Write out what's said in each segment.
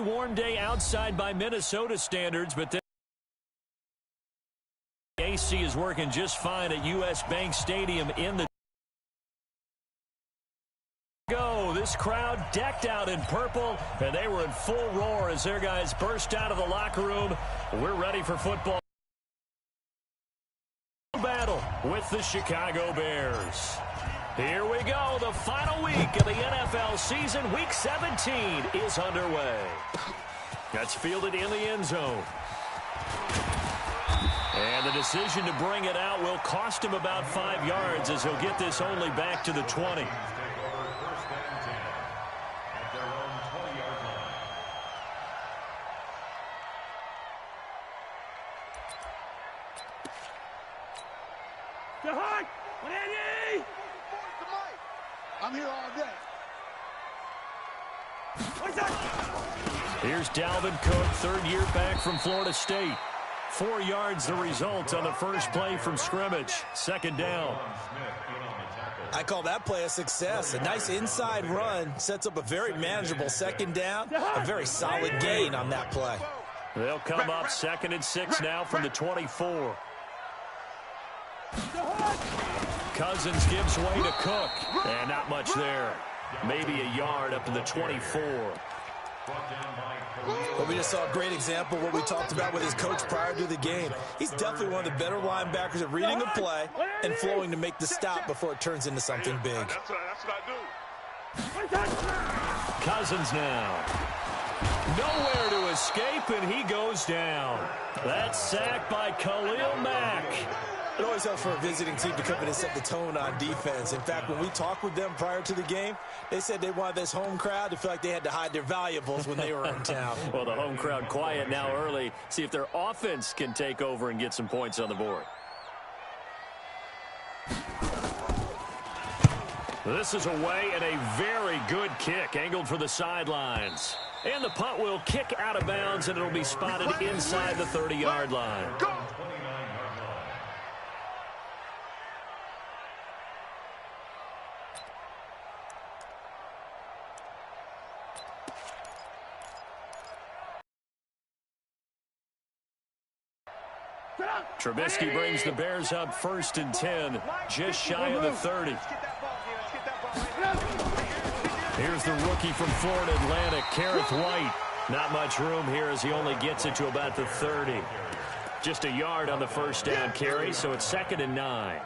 Warm day outside by Minnesota standards, but then the AC is working just fine at U.S. Bank Stadium in the go. This crowd decked out in purple, and they were in full roar as their guys burst out of the locker room. We're ready for football battle with the Chicago Bears. Here we go. The final week of the NFL season. Week 17 is underway. That's fielded in the end zone. And the decision to bring it out will cost him about 5 yards as he'll get this only back to the 20. I'm here all day. Here's Dalvin Cook, third year back from Florida State. 4 yards the result on the first play from scrimmage. Second down. I call that play a success. A nice inside run sets up a very manageable second down. A very solid gain on that play. They'll come up 2nd and 6 now from the 24. Cousins gives way to Cook. And not much there. Maybe a yard up to the 24. Well, we just saw a great example of what we talked about with his coach prior to the game. He's definitely one of the better linebackers at reading a play and flowing to make the stop before it turns into something big. That's what I do. Cousins now. Nowhere to escape, and he goes down. That's sacked by Khalil Mack. It always helps for a visiting team to come in and set the tone on defense. In fact, when we talked with them prior to the game, they said they wanted this home crowd to feel like they had to hide their valuables when they were in town. Well, the home crowd quiet now early. See if their offense can take over and get some points on the board. This is away and a very good kick angled for the sidelines. And the punt will kick out of bounds, and it'll be spotted inside the 30-yard line. Trubisky brings the Bears up 1st and 10, just shy of the 30. Here's the rookie from Florida Atlantic, Kareth White. Not much room here as he only gets it to about the 30. Just a yard on the first down carry, so it's 2nd and 9.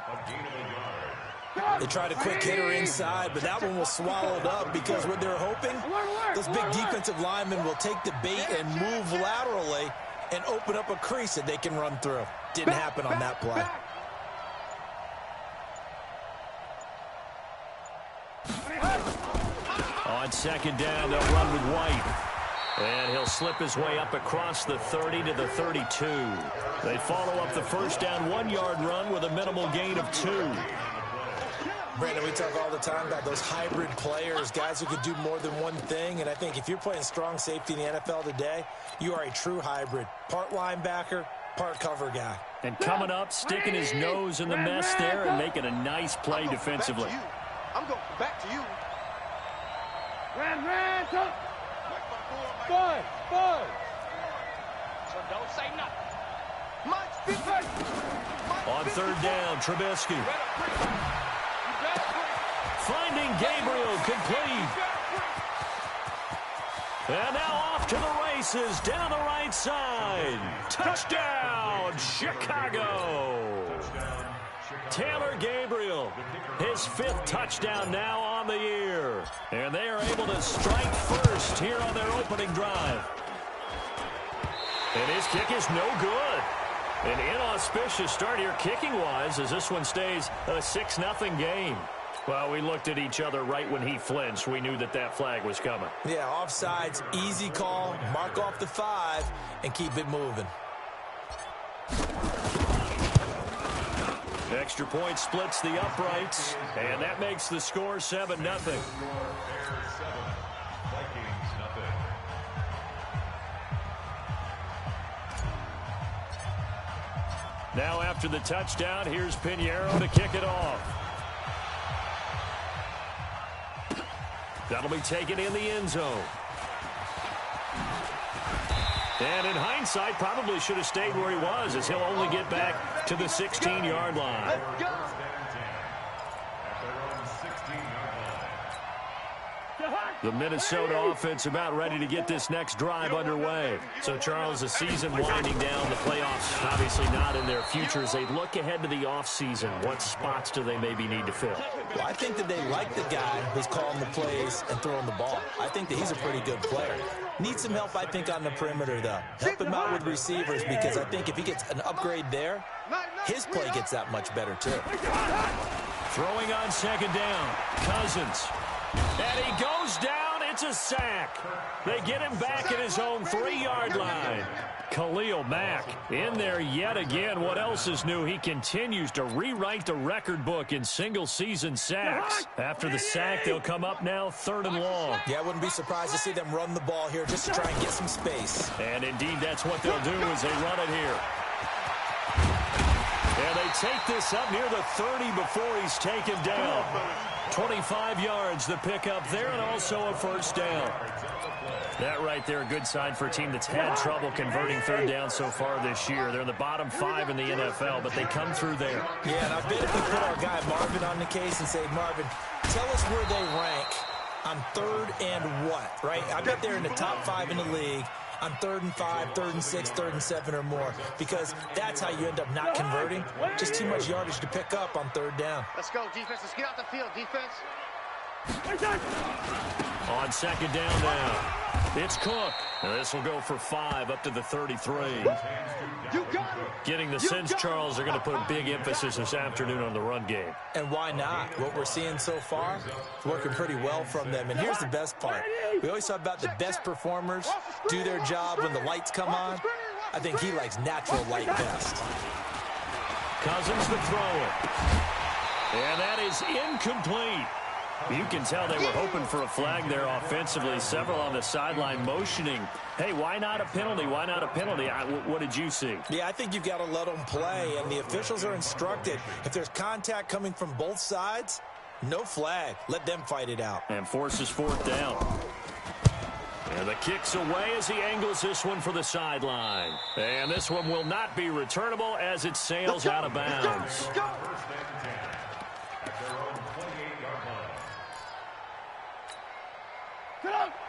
They tried a quick hitter inside, but that one was swallowed up because what they're hoping, those big defensive linemen will take the bait and move laterally and open up a crease that they can run through. Didn't happen on that play. On 2nd down, they'll run with White. And he'll slip his way up across the 30 to the 32. They follow up the first down 1-yard run with a minimal gain of 2. Brandon, we talk all the time about those hybrid players, guys who can do more than one thing. And I think if you're playing strong safety in the NFL today, you are a true hybrid. Part linebacker, part cover guy. And coming up, sticking his nose in the mess there and making a nice play defensively. I'm going back to you. Ran, come. Boy. So don't say nothing. On 3rd down, Trubisky. Finding Gabriel, complete. And now off to the races, down the right side. Touchdown, Chicago. Taylor Gabriel, his 5th touchdown now on the year. And they are able to strike first here on their opening drive. And his kick is no good. An inauspicious start here kicking-wise as this one stays a 6-0 game. Well, we looked at each other right when he flinched. We knew that that flag was coming. Yeah, offsides, easy call, mark off the 5, and keep it moving. Extra point splits the uprights, and that makes the score 7-0. Now after the touchdown, here's Pinheiro to kick it off. That'll be taken in the end zone. And in hindsight, probably should have stayed where he was, as he'll only get back to the 16-yard line. The Minnesota offense about ready to get this next drive underway. So, Charles, the season winding down, the playoffs obviously not in their future. As they look ahead to the offseason, what spots do they maybe need to fill? Well, I think that they like the guy who's calling the plays and throwing the ball. I think that he's a pretty good player. Needs some help, I think, on the perimeter, though. Help him out with receivers, because I think if he gets an upgrade there, his play gets that much better, too. Throwing on second down, Cousins. And he goes down. It's a sack. They get him back at his own 3-yard line. Khalil Mack in there yet again. What else is new? He continues to rewrite the record book in single-season sacks. After the sack, they'll come up now 3rd and long. Yeah, I wouldn't be surprised to see them run the ball here just to try and get some space. And indeed, that's what they'll do as they run it here. And they take this up near the 30 before he's taken down. 25 yards the pickup there, and also a first down. That right there, a good sign for a team that's had trouble converting third down so far this year. They're in the bottom 5 in the NFL, but they come through there. Yeah, and I bet if we put our guy Marvin on the case and say, Marvin, tell us where they rank on 3rd and what, right? I bet they're in the top 5 in the league on 3rd and 5, 3rd and 6, 3rd and 7 or more, because that's how you end up not converting. Just too much yardage to pick up on 3rd down. Let's go, defense. Let's get out the field, defense. On second down now, it's Cook. And this will go for 5 up to the 33. Getting the sense, Charles, they're going to put a big emphasis this afternoon on the run game. And why not? What we're seeing so far is working pretty well from them. And here's the best part. We always talk about the best performers do their job when the lights come on. I think he likes natural light best. Cousins to throw it. And that is incomplete. You can tell they were hoping for a flag there offensively. Several on the sideline motioning. Hey, why not a penalty? Why not a penalty? What did you see? Yeah, I think you've got to let them play, and the officials are instructed. If there's contact coming from both sides, no flag. Let them fight it out. And forces 4th down. And the kick's away as he angles this one for the sideline. And this one will not be returnable as it sails out of bounds.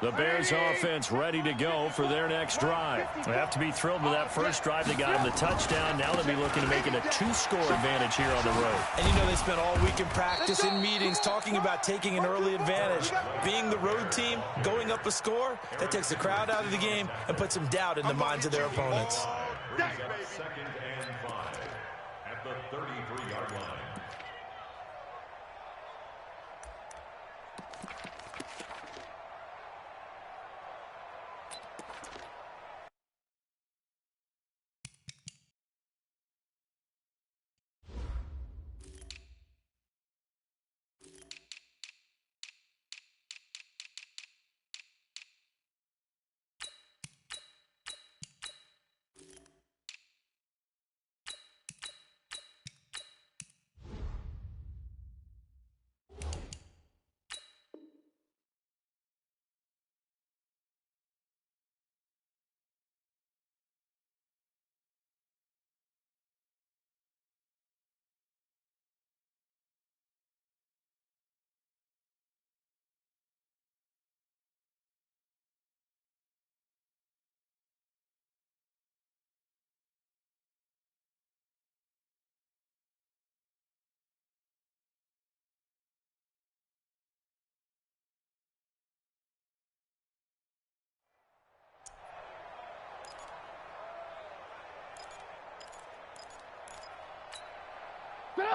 The Bears offense ready to go for their next drive. They have to be thrilled with that first drive. They got them the touchdown. Now they'll be looking to make it a 2-score advantage here on the road. And you know they spent all week in practice, in meetings, talking about taking an early advantage. Being the road team, going up a score, that takes the crowd out of the game and puts some doubt in the minds of their opponents. 2nd and 5 at the 33-yard line.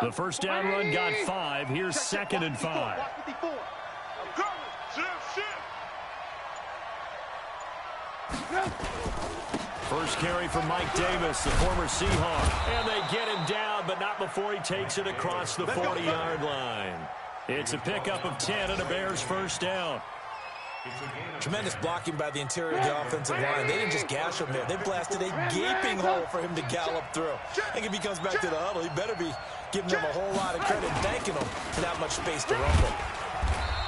The first down run got 5. Here's 2nd and 5. First carry for Mike Davis, the former Seahawk. And they get him down, but not before he takes it across the 40-yard line. It's a pickup of 10 and a Bears first down. Tremendous blocking by the interior of the offensive line. They didn't just gash him there. They blasted a gaping hole for him to gallop through. I think if he comes back to the huddle, he better be giving them a whole lot of credit, thanking them for that much space to rumble.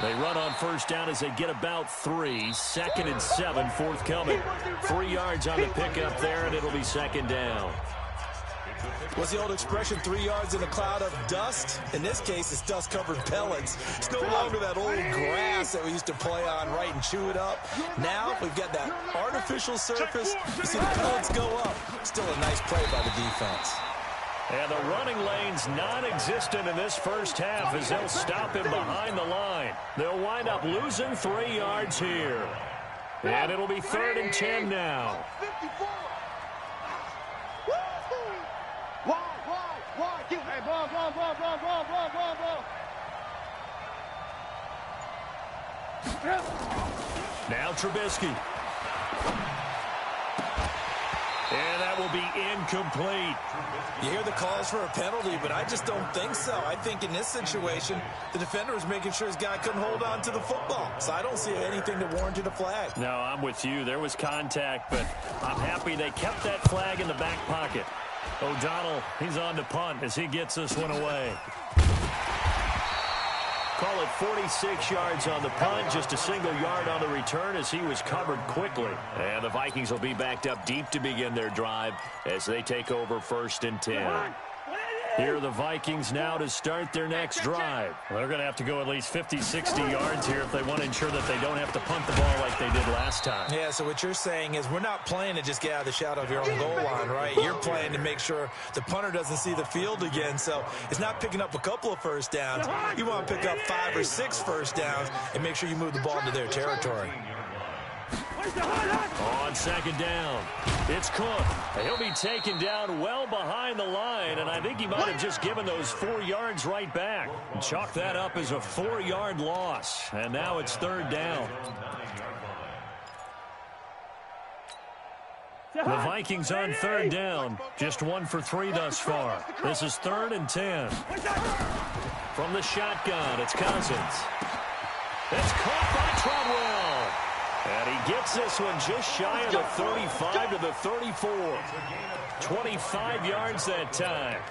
They run on first down as they get about 3. 2nd and 7, forthcoming. 3 yards on the pickup there, and it'll be 2nd down. What's the old expression, 3 yards in a cloud of dust? In this case, it's dust-covered pellets. It's no longer that old grass that we used to play on, right, and chew it up. Now we've got that artificial surface. You see the pellets go up. Still a nice play by the defense. And the running lane's non-existent in this first half as they'll stop him behind the line. They'll wind up losing 3 yards here. And it'll be 3rd and 10 now. Now Trubisky. And that will be incomplete. You hear the calls for a penalty, but I just don't think so. I think in this situation, the defender was making sure his guy couldn't hold on to the football. So I don't see anything that warranted a flag. No, I'm with you. There was contact, but I'm happy they kept that flag in the back pocket. O'Donnell, he's on to punt as he gets this one away. Call it 46 yards on the punt, just a single yard on the return as he was covered quickly. And the Vikings will be backed up deep to begin their drive as they take over 1st and 10. Here are the Vikings now to start their next drive. They're going to have to go at least 50, 60 yards here if they want to ensure that they don't have to punt the ball like they did last time. Yeah, so what you're saying is we're not playing to just get out of the shadow of your own goal line, right? You're playing to make sure the punter doesn't see the field again. So it's not picking up a couple of first downs. You want to pick up 5 or 6 first downs and make sure you move the ball into their territory. On 2nd down, it's Cook. He'll be taken down well behind the line, and I think he might have just given those 4 yards right back. Chalk that up as a 4-yard loss, and now it's 3rd down. The Vikings on 3rd down, just 1 for 3 thus far. This is 3rd and 10. From the shotgun, it's Cousins. It's caught by Treadwell. And he gets this one just shy of the 35 to the 34. 25 yards that time.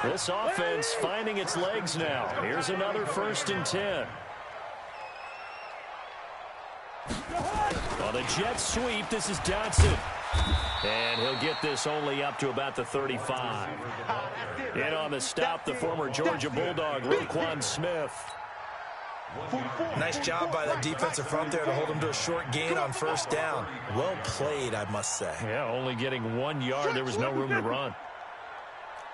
This offense finding its legs now. Here's another 1st and 10. On the jet sweep, this is Dotson. And he'll get this only up to about the 35. In on the stop, the former Georgia Bulldog, Roquan Smith. Nice job by that defensive front there to hold him to a short gain on 1st down. Well played, I must say. Yeah, only getting 1 yard. There was no room to run.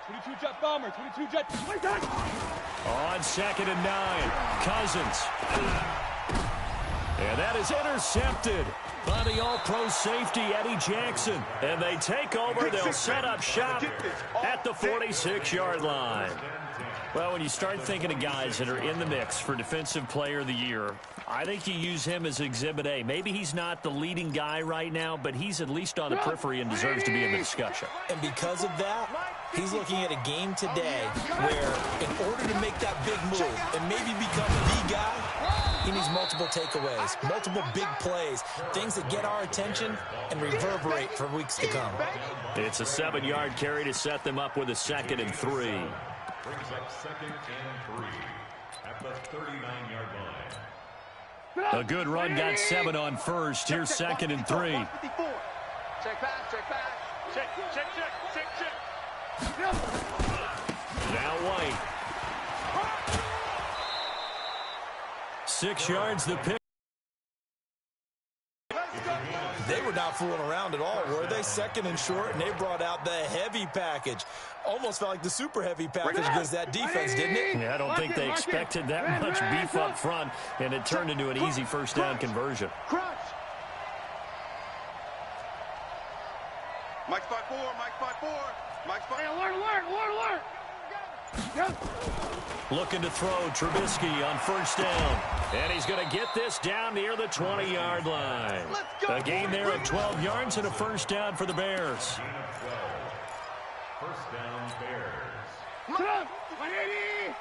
22 jet bomber, 22 jet. On 2nd and 9, Cousins. And that is intercepted by the all-pro safety, Eddie Jackson. And they take over. They'll set up shop at the 46-yard line. Well, when you start thinking of guys that are in the mix for Defensive Player of the Year, I think you use him as Exhibit A. Maybe he's not the leading guy right now, but he's at least on the periphery and deserves to be in the discussion. And because of that, he's looking at a game today where in order to make that big move and maybe become the guy, he needs multiple takeaways, multiple big plays, things that get our attention and reverberate for weeks to come. It's a 7-yard carry to set them up with a 2nd and 3. Brings up 2nd and 3 at the 39-yard line. A good run got 7 on first. Here's 2nd and 3. Check back, check back. Check, check, check, check, check. Now White. 6 yards the pick. They were not fooling around at all, were they? 2nd and short, and they brought out the heavy package. Almost felt like the super heavy package against that defense, didn't it? Yeah, I don't think they expected that much beef up front, and it turned into an easy 1st down conversion. Mike spot 4, Mike spot 4. Mike spot. Hey, alert, alert, alert, alert. Looking to throw Trubisky on 1st down. And he's going to get this down near the 20-yard line. A gain there of 12 yards and a 1st down for the Bears. 1st down, Bears. 180.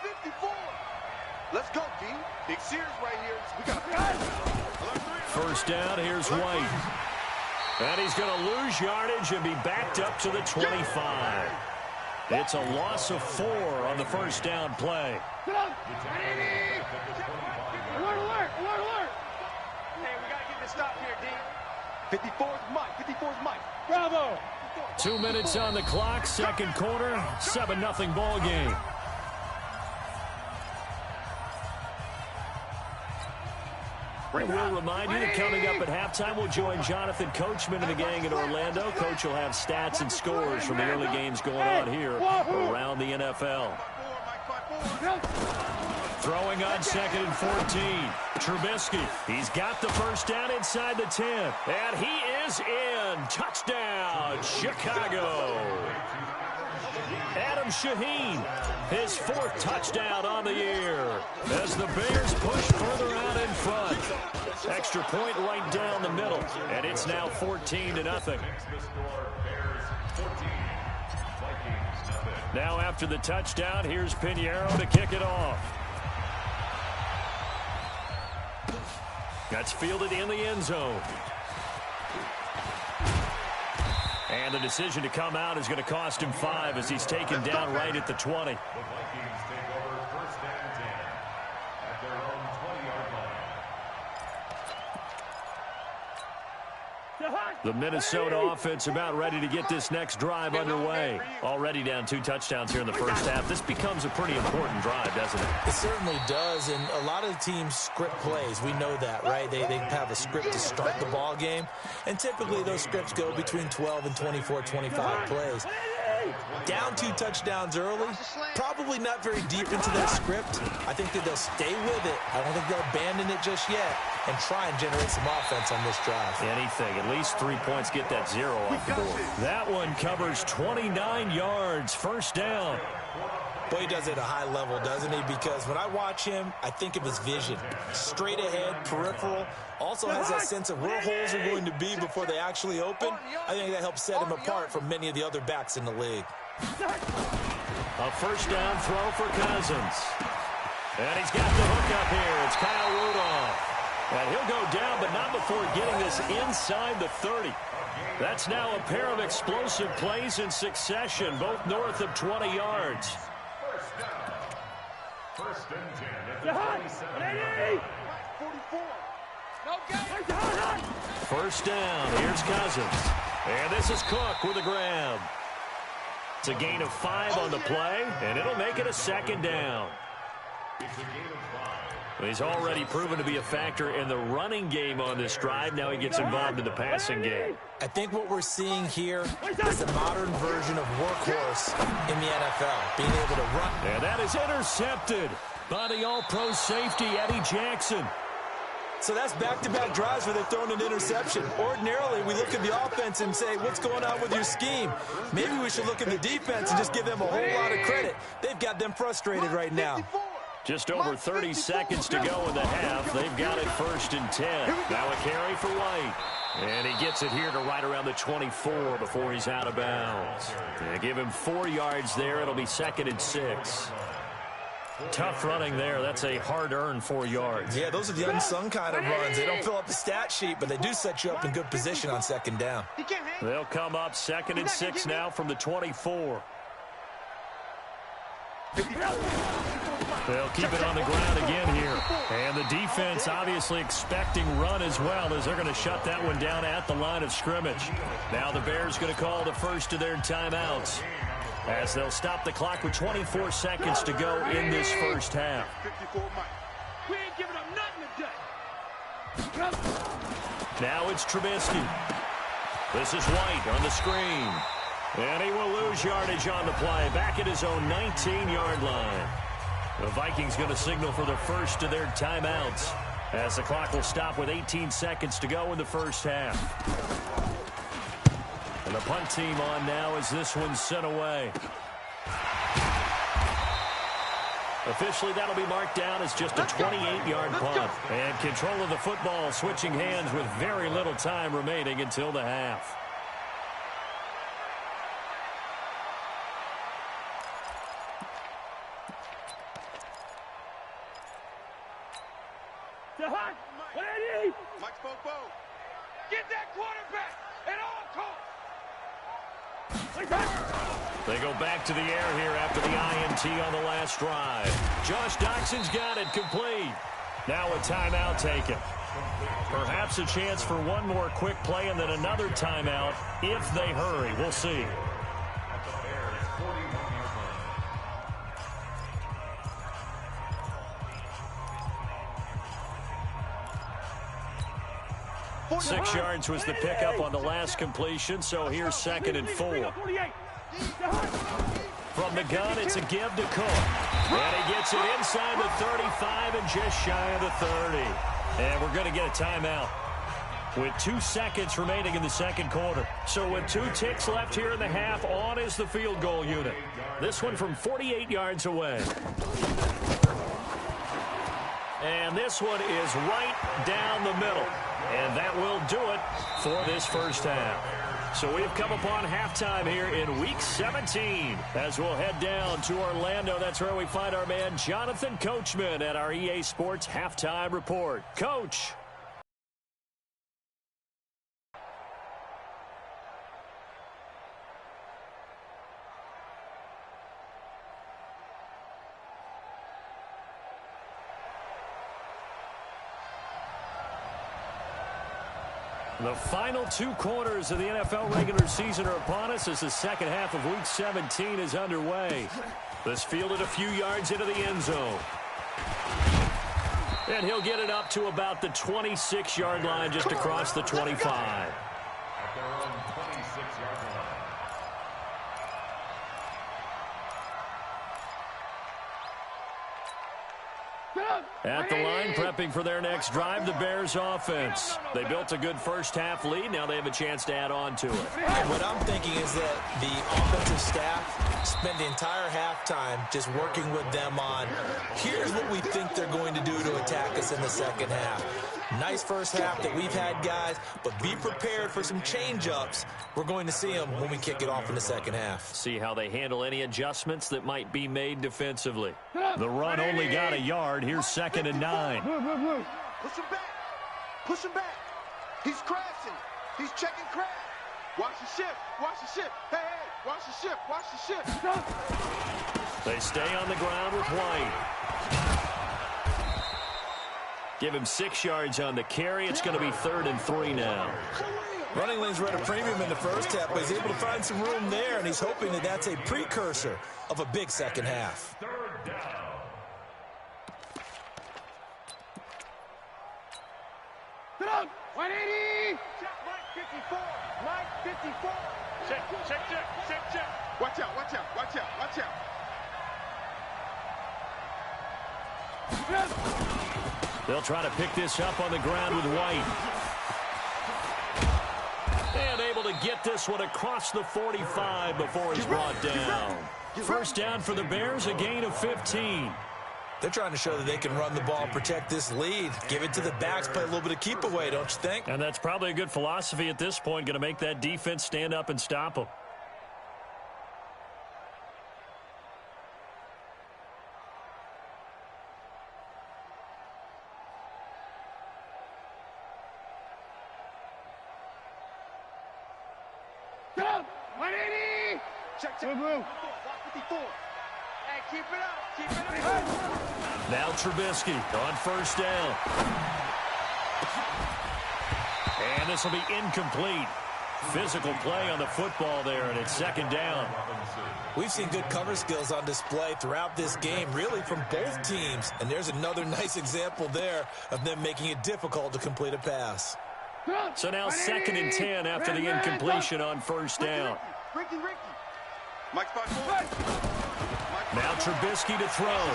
54. Let's go, D. Big Sears right here. We got 1st down, here's White. And he's going to lose yardage and be backed up to the 25. It's a loss of 4 on the first down play. Alert, alert, alert, alert. Hey, we got to get this stop here, D. 54's Mike. 54's Mike. Bravo. 2 minutes on the clock, second quarter, 7-0 ball game. We'll remind you that coming up at halftime, we'll join Jonathan Coachman and the gang in Orlando. Coach will have stats and scores from the early games going on here around the NFL. Throwing on 2nd and 14. Trubisky, he's got the first down inside the 10. And he is in. Touchdown, Chicago. Adam Shaheen, his 4th touchdown on the year as the Bears push further out in front. Extra point right down the middle, and it's now 14-0. Now after the touchdown, here's Pinheiro to kick it off. That's fielded in the end zone. And the decision to come out is going to cost him 5 as he's taken down right at the 20. The Vikings take over 1st and 10 at their own 20-yard line. The Minnesota offense about ready to get this next drive underway. Already down 2 touchdowns here in the first half. This becomes a pretty important drive, doesn't it? It certainly does, and a lot of the teams script plays. We know that, right? They have a script to start the ball game, and typically those scripts go between 12 and 24, 25 plays. Down 2 touchdowns early, probably not very deep into their script. I think that they'll stay with it. I don't think they'll abandon it just yet and try and generate some offense on this drive. Anything, at least 3 points, get that 0 off the board. That one covers 29 yards, first down. Boy, he does it at a high level, doesn't he? Because when I watch him, I think of his vision. Straight ahead, peripheral. Also has that sense of where holes are going to be before they actually open. I think that helps set him apart from many of the other backs in the league. A first down throw for Cousins. And he's got the hook up here. It's Kyle Rudolph. And he'll go down, but not before getting this inside the 30. That's now a pair of explosive plays in succession, both north of 20 yards. First down. 1st and 10 at the 27-yard line. 44. First down. Here's Cousins. And this is Cook with a grab. It's a gain of 5 on the play, and it'll make it a 2nd down. It's a gain of 5. He's already proven to be a factor in the running game on this drive. Now he gets involved in the passing game. I think what we're seeing here is a modern version of workhorse in the NFL, being able to run. And that is intercepted by the all-pro safety, Eddie Jackson. So that's back-to-back drives where they've thrown an interception. Ordinarily, we look at the offense and say, what's going on with your scheme? Maybe we should look at the defense and just give them a whole lot of credit. They've got them frustrated right now. Just over 30 seconds to go in the half. They've got it 1st and 10. Now a carry for White. And he gets it here to right around the 24 before he's out of bounds. They give him 4 yards there. It'll be 2nd and 6. Tough running there. That's a hard-earned 4 yards. Yeah, those are the unsung kind of runs. They don't fill up the stat sheet, but they do set you up in good position on 2nd down. They'll come up 2nd and 6 now from the 24. They'll keep it on the ground again here. And the defense obviously expecting run as well, as they're going to shut that one down at the line of scrimmage. Now the Bears going to call the first of their timeouts, as they'll stop the clock with 24 seconds to go in this first half. We ain't giving up nothing today. Now it's Trubisky. This is White on the screen. And he will lose yardage on the play, back at his own 19-yard line. The Vikings going to signal for the first of their timeouts, as the clock will stop with 18 seconds to go in the first half. And the punt team on now as this one's sent away. Officially, that'll be marked down as just a 28-yard punt. And control of the football switching hands with very little time remaining until the half. Mike Spobo. Get that quarterback at all costs. They go back to the air here after the INT on the last drive. Josh Doxson's got it complete. Now a timeout taken. Perhaps a chance for one more quick play and then another timeout if they hurry. We'll see. Six yards was the pickup on the last completion, so here's 2nd and 4. From the gun, it's a give to Cook. And he gets it inside the 35 and just shy of the 30. And we're going to get a timeout with 2 seconds remaining in the second quarter. So with 2 ticks left here in the half, on is the field goal unit. This one from 48 yards away. And this one is right down the middle. And that will do it for this first half. So we've come upon halftime here in Week 17. As we'll head down to Orlando, that's where we find our man Jonathan Coachman at our EA Sports Halftime Report. Coach. The final 2 quarters of the NFL regular season are upon us as the second half of Week 17 is underway. This fielded a few yards into the end zone. And he'll get it up to about the 26-yard line just across the 25. At their own 26-yard line. At the line, prepping for their next drive, the Bears offense. They built a good first half lead. Now they have a chance to add on to it. And what I'm thinking is that the offensive staff spend the entire halftime just working with them on, here's what we think they're going to do to attack us in the second half. Nice first half that we've had, guys, but be prepared for some change-ups. We're going to see them when we kick it off in the second half. See how they handle any adjustments that might be made defensively. The run only got a yard. Here's 2nd and 9. Push him back. Push him back. He's crashing. He's checking crash. Watch the ship. Watch the ship. Hey, hey, watch the ship. Watch the ship. They stay on the ground with White. Give him 6 yards on the carry. It's going to be 3rd and 3 now. Running lanes were at a premium in the first half, but he's able to find some room there, and he's hoping that that's a precursor of a big second half. 3rd down. Sit up. 180. Mike 54. Mike 54. Check. Watch out, watch out, watch out, watch out. They'll try to pick this up on the ground with White. And able to get this one across the 45 before he's brought down. First down for the Bears, a gain of 15. They're trying to show that they can run the ball, protect this lead, give it to the backs, play a little bit of keep away, don't you think? And that's probably a good philosophy at this point, going to make that defense stand up and stop them. Sit up. 180. Check. Move. 54. Hey, keep it up. Now Trubisky on first down. And this will be incomplete. Physical play on the football there, and it's 2nd down. We've seen good cover skills on display throughout this game, really from both teams. And there's another nice example there of them making it difficult to complete a pass. So now 2nd and 10 after the incompletion on first down. Ricky. Mike 5-4. Now Trubisky to throw.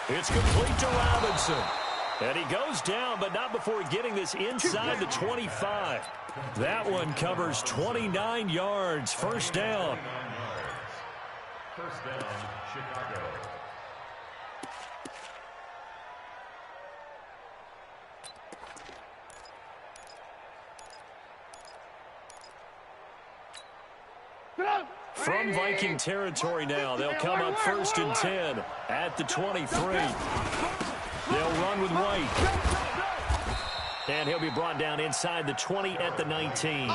It's complete to Robinson. And he goes down, but not before getting this inside the 25. That one covers 29 yards. First down. First down, Chicago. From Viking territory now, they'll come up 1st and 10 at the 23. They'll run with White. And he'll be brought down inside the 20 at the 19.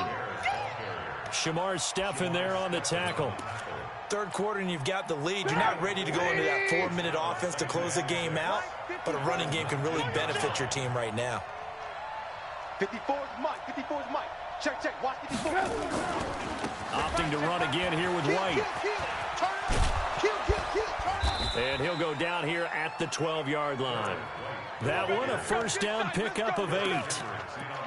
Shamar Stephen there on the tackle. Third quarter and you've got the lead. You're not ready to go into that 4-minute offense to close the game out, but a running game can really benefit your team right now. 54 is Mike. 54 is Mike. Check, check. Watch 54. Opting to run again here with White. And he'll go down here at the 12-yard line. That one, a first down pickup of 8.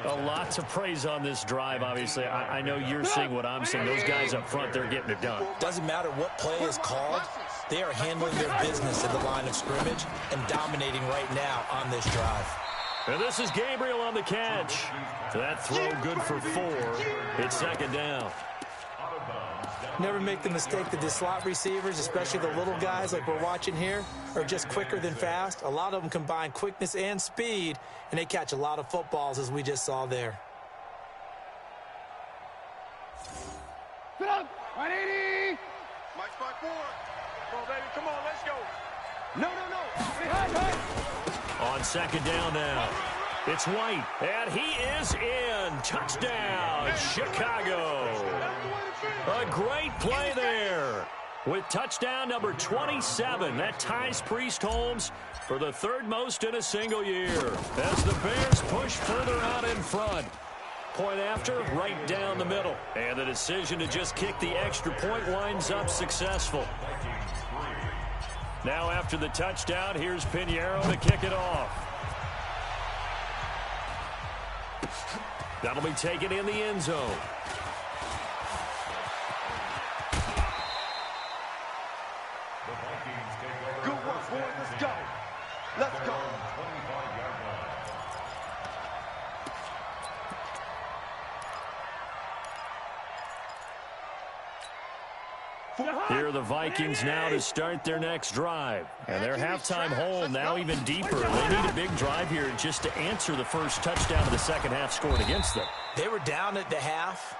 A lot to praise on this drive, obviously. I know you're seeing what I'm seeing. Those guys up front, they're getting it done. Doesn't matter what play is called. They are handling their business in the line of scrimmage and dominating right now on this drive. And this is Gabriel on the catch. That throw good for 4. It's second down. Never make the mistake that the slot receivers, especially the little guys like we're watching here, are just quicker than fast. A lot of them combine quickness and speed, and they catch a lot of footballs, as we just saw there. 180. Mike spot 4. Come on, baby. Come on, let's go. No. On second down now. It's White, and he is in. Touchdown, Chicago. A great play there with touchdown number 27. That ties Priest Holmes for the third most in a single year as the Bears push further out in front. Point after, right down the middle. And the decision to just kick the extra point winds up successful. Now after the touchdown, here's Pinheiro to kick it off. That'll be taken in the end zone. Good work, boys. Let's go. Let's go. Here are the Vikings now to start their next drive. And their halftime hole now even deeper. They need a big drive here just to answer the first touchdown of the second half scored against them. They were down at the half.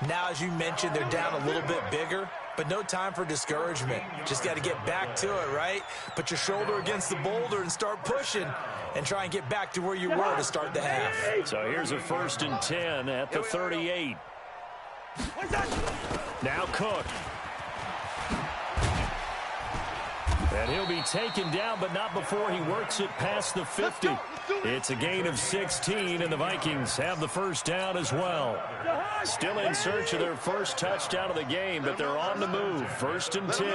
Now, as you mentioned, they're down a little bit bigger, but no time for discouragement. Just got to get back to it, right? Put your shoulder against the boulder and start pushing and try and get back to where you were to start the half. So here's a 1st and 10 at the 38. Now Cook. And he'll be taken down, but not before he works it past the 50. It's a gain of 16, and the Vikings have the first down as well. Still in search of their first touchdown of the game, but they're on the move. 1st and 10.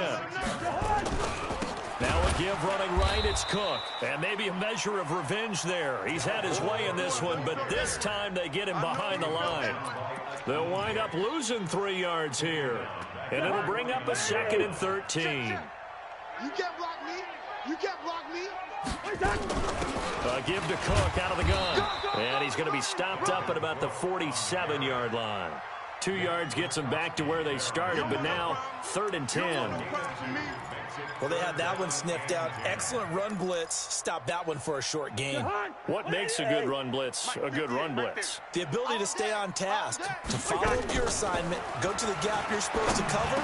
Now a give running right, it's Cook. And maybe a measure of revenge there. He's had his way in this one, but this time they get him behind the line. They'll wind up losing 3 yards here. And it'll bring up a 2nd and 13. You can't block me. You can't block me. A give to Cook out of the gun. And he's going to be stopped up at about the 47-yard line. 2 yards gets them back to where they started, but now 3rd and 10. Well, they had that one sniffed out. Excellent run blitz. Stop that one for a short gain. What makes a good run blitz a good run blitz? The ability to stay on task, to follow up your assignment, go to the gap you're supposed to cover,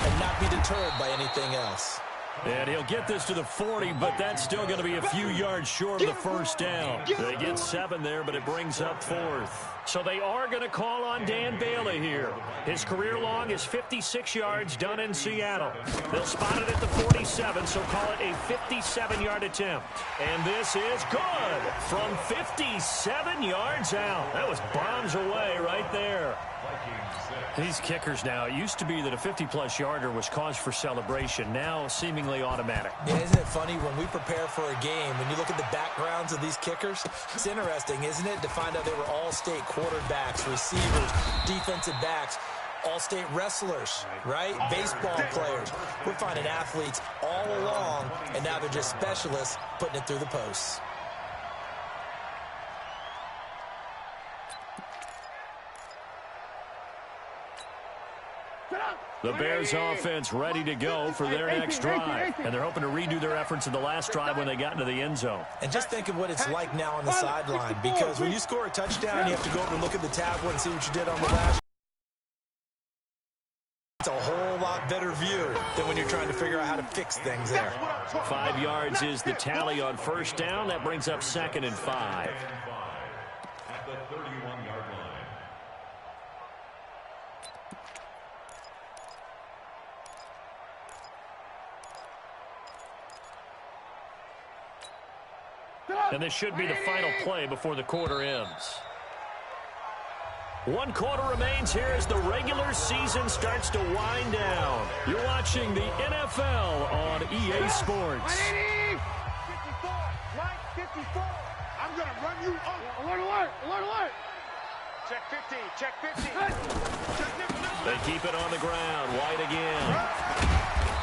and not be deterred by anything else. And he'll get this to the 40, but that's still going to be a few yards short of the first down. They get 7 there, but it brings up 4th. So they are going to call on Dan Bailey here. His career long is 56 yards done in Seattle. They'll spot it at the 47, so call it a 57-yard attempt. And this is good from 57 yards out. That was bombs away right there. These kickers now, it used to be that a 50-plus yarder was cause for celebration. Now seemingly automatic. Yeah, isn't it funny when we prepare for a game, when you look at the backgrounds of these kickers, it's interesting, isn't it, to find out they were all-state quarterbacks, receivers, defensive backs, all-state wrestlers, right? Baseball players. We're finding athletes all along, and now they're just specialists putting it through the posts. The Bears offense ready to go for their next drive. And they're hoping to redo their efforts in the last drive when they got into the end zone. And just think of what it's like now on the sideline, because when you score a touchdown, you have to go over and look at the tablet and see what you did on the last. It's a whole lot better view than when you're trying to figure out how to fix things there. 5 yards is the tally on first down. That brings up 2nd and 5. At the 31-yard line. And this should be the final play before the quarter ends. 1 quarter remains here as the regular season starts to wind down. You're watching the NFL on EA Sports. 54, right 54. I'm going to run you over. Alert, alert, alert, alert. Check 50, check 50. Check 50. They keep it on the ground. White again.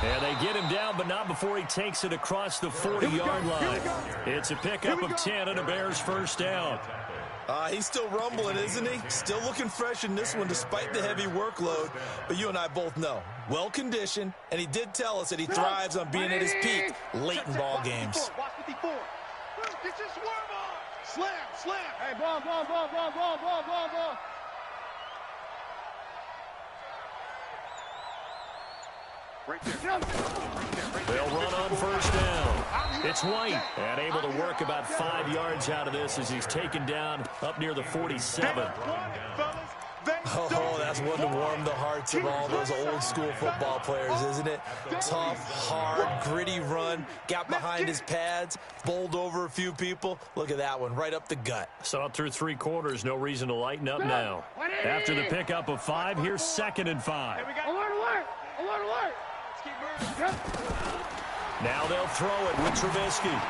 And they get him down, but not before he takes it across the 40-yard line. It's a pickup of 10 and a Bears first down. He's still rumbling, isn't he? Still looking fresh in this one despite the heavy workload. But you and I both know, well-conditioned, and he did tell us that he thrives on being at his peak late in ball games. Watch 54. Get your swerve on. Slam, slam. Hey, ball, ball, ball, ball, ball, ball, ball, ball. Right there. They'll run on first down. It's White, and able to work about 5 yards out of this as he's taken down up near the 47. Oh, that's one to warm the hearts of all those old-school football players, isn't it? Tough, hard, gritty run, got behind his pads, bowled over a few people. Look at that one, right up the gut. Saw it through 3 quarters, no reason to lighten up now. After the pickup of 5, here's 2nd and 5. Alert, alert, alert, alert. Now they'll throw it with Trubisky.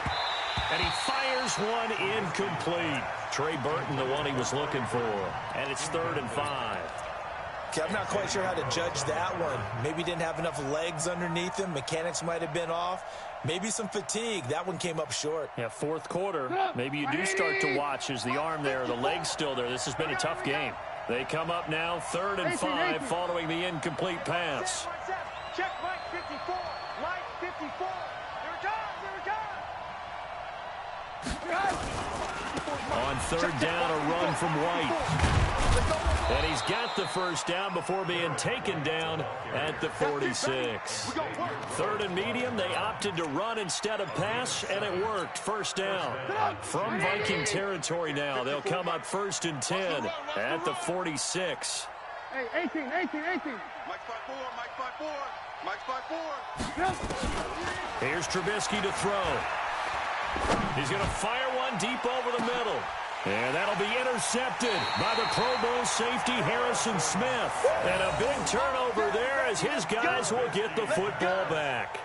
And he fires one incomplete. Trey Burton, the one he was looking for. And it's 3rd and 5. Okay, I'm not quite sure how to judge that one. Maybe he didn't have enough legs underneath him. Mechanics might have been off. Maybe some fatigue. That one came up short. Yeah, 4th quarter. Maybe you do start to watch as the arm there, the leg's still there. This has been a tough game. They come up now 3rd and 5 following the incomplete pass. Check Mike 54. Mike 54. Here it comes. Here it comes. On 3rd down, a run from White. And he's got the first down before being taken down at the 46. 3rd and medium, they opted to run instead of pass, and it worked. First down. From Viking territory now, they'll come up 1st and 10 at the 46. Hey, 18, 18, 18. Mike 5-4, Mike 5-4, Mike 5-4. Here's Trubisky to throw. He's going to fire one deep over the middle. And that'll be intercepted by the Pro Bowl safety Harrison Smith. And a big turnover there as his guys will get the football back.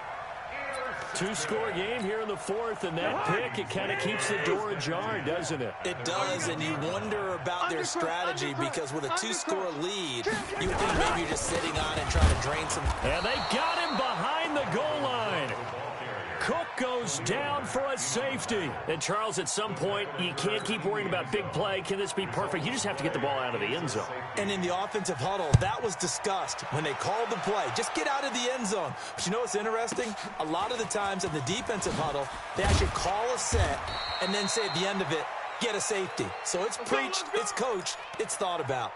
2-score game here in the 4th, and that pick, it kind of keeps the door ajar, doesn't it? It does, and you wonder about their strategy because with a 2-score lead, you would think maybe you're just sitting on and trying to drain some. And they got him behind the goal line. Cook goes down for a safety. And, Charles, at some point, you can't keep worrying about big play. Can this be perfect? You just have to get the ball out of the end zone. And in the offensive huddle, that was discussed when they called the play. Just get out of the end zone. But you know what's interesting? A lot of the times in the defensive huddle, they actually call a set and then say at the end of it, get a safety. So it's preached, it's coached, it's thought about.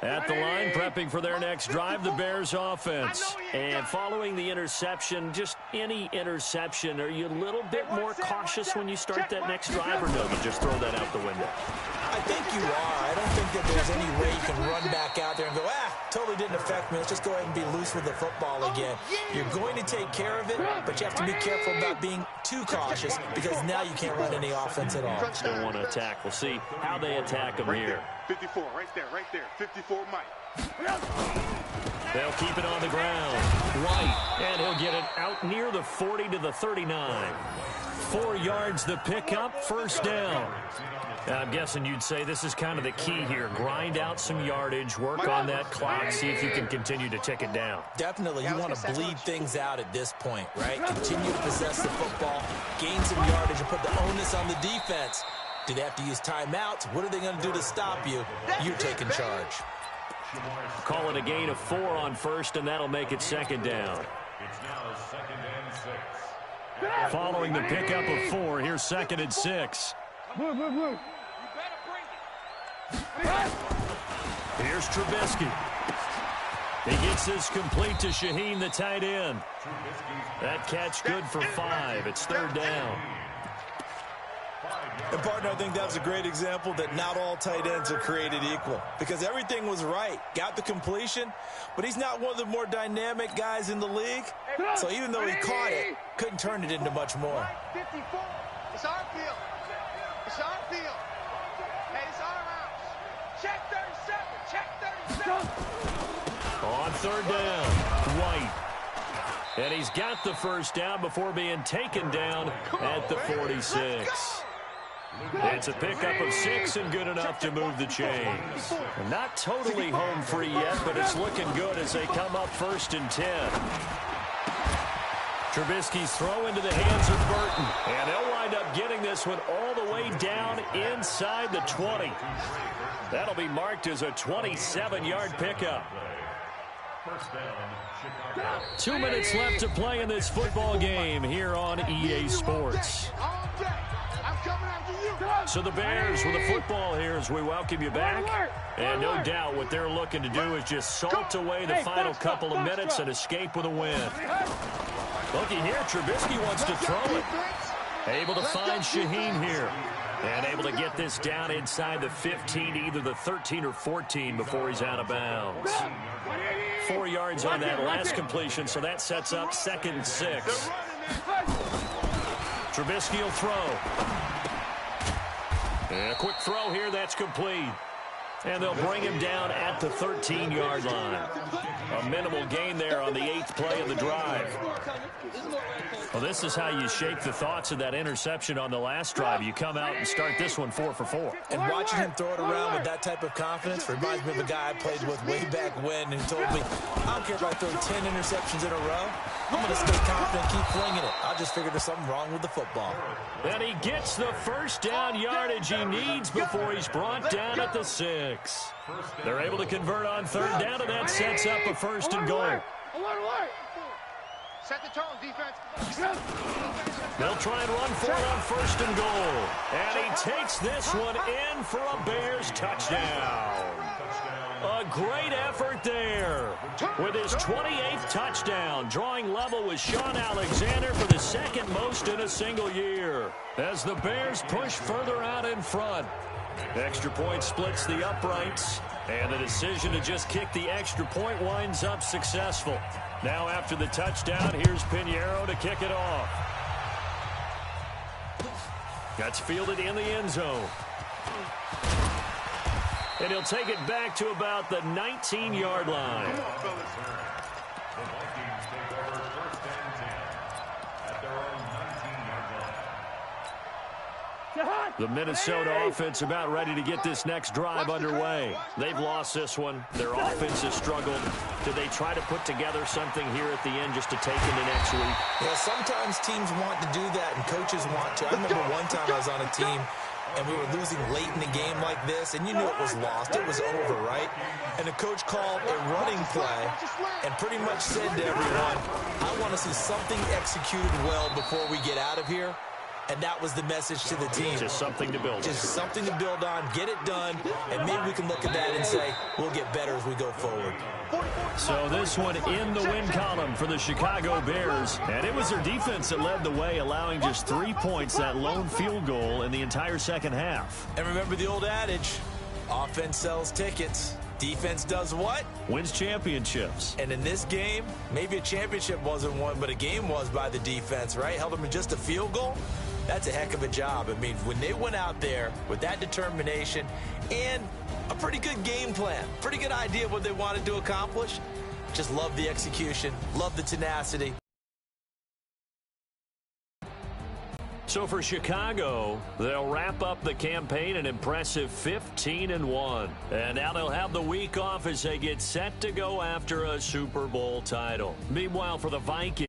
At the line, prepping for their next drive, the Bears offense. And following the interception, just any interception, are you a little bit more cautious when you start that next drive, or no, you just throw that out the window? I think you are. I don't think that there's any way you can run back out there and go, totally didn't affect me. Let's just go ahead and be loose with the football again. You're going to take care of it, but you have to be careful about being too cautious because now you can't run any offense at all. Still want to attack. We'll see how they attack them here. 54, right there, right there. 54, Mike. They'll keep it on the ground. White, and he'll get it out near the 40 to the 39. 4 yards the pickup, first down. I'm guessing you'd say this is kind of the key here. Grind out some yardage, work on that clock, see if you can continue to tick it down. Definitely, you want to bleed things out at this point, right? Continue to possess the football, gain some yardage, and put the onus on the defense. Do they have to use timeouts? What are they going to do to stop you? You're taking charge. Call it a gain of 4 on first, and that'll make it 2nd down. It's now 2nd and 6. Following the pickup of 4, here's 2nd and 6. Blue, blue, blue. Here's Trubisky. He gets this complete to Shaheen, the tight end. That catch good for 5. It's 3rd down. And, partner, I think that was a great example that not all tight ends are created equal because everything was right. Got the completion, but he's not one of the more dynamic guys in the league. So even though he caught it, couldn't turn it into much more. 54. It's our field. It's our field. Hey, it's our house. Check 37. Check 37. On third down, White. And he's got the first down before being taken down at the 46. It's a pickup of 6 and good enough to move the chains. Not totally home free yet, but it's looking good as they come up 1st and 10. Trubisky's throw into the hands of Burton. And they'll wind up getting this one all the way down inside the 20. That'll be marked as a 27-yard pickup. 2 minutes left to play in this football game here on EA Sports. So the Bears with the football here as we welcome you back. And no doubt what they're looking to do is just salt away the final couple of minutes and escape with a win. Looky here, Trubisky wants to throw it. Able to find Shaheen here. And able to get this down inside the 15, either the 13 or 14 before he's out of bounds. 4 yards on that last completion, so that sets up 2nd and 6. Trubisky will throw. And a quick throw here, that's complete. And they'll bring him down at the 13-yard line. A minimal gain there on the 8th play of the drive. Well, this is how you shake the thoughts of that interception on the last drive. You come out and start this one 4 for 4. And watching him throw it around with that type of confidence reminds me of a guy I played with way back when who told me, I don't care if I throw 10 interceptions in a row. I'm going to stay confident and keep flinging it. I just figured there's something wrong with the football. And he gets the first down yardage he needs before he's brought down at the 6. They're able to convert on third down, and that sets up a 1st and goal. Set the tone, defense. They'll try and run for it on 1st and goal. And he takes this one in for a Bears touchdown. A great effort there with his 28th touchdown, drawing level with Sean Alexander for the 2nd most in a single year. As the Bears push further out in front. Extra point splits the uprights, and the decision to just kick the extra point winds up successful. Now after the touchdown, here's Pinheiro to kick it off. That's fielded in the end zone. And he'll take it back to about the 19-yard line. The Vikings take over 1st and 10 at their own 19-yard line. The Minnesota offense about ready to get this next drive underway. They've lost this one. Their offense has struggled. Do they try to put together something here at the end just to take into next week? Yeah, sometimes teams want to do that and coaches want to. I remember one time I was on a team and we were losing late in the game like this, and you knew it was lost. It was over, right? And the coach called a running play and pretty much said to everyone, I want to see something executed well before we get out of here. And that was the message to the team. Just something to build on. Just something to build on, get it done, and maybe we can look at that and say, we'll get better as we go forward. So this one in the win column for the Chicago Bears. And it was their defense that led the way, allowing just 3 points, that lone field goal in the entire second half. And remember the old adage, offense sells tickets. Defense does what? Wins championships. And in this game, maybe a championship wasn't won, but a game was by the defense, right? Held them to just a field goal. That's a heck of a job. I mean, when they went out there with that determination and a pretty good game plan, pretty good idea of what they wanted to accomplish, just love the execution, love the tenacity. So for Chicago, they'll wrap up the campaign an impressive 15-1. And now they'll have the week off as they get set to go after a Super Bowl title. Meanwhile, for the Vikings,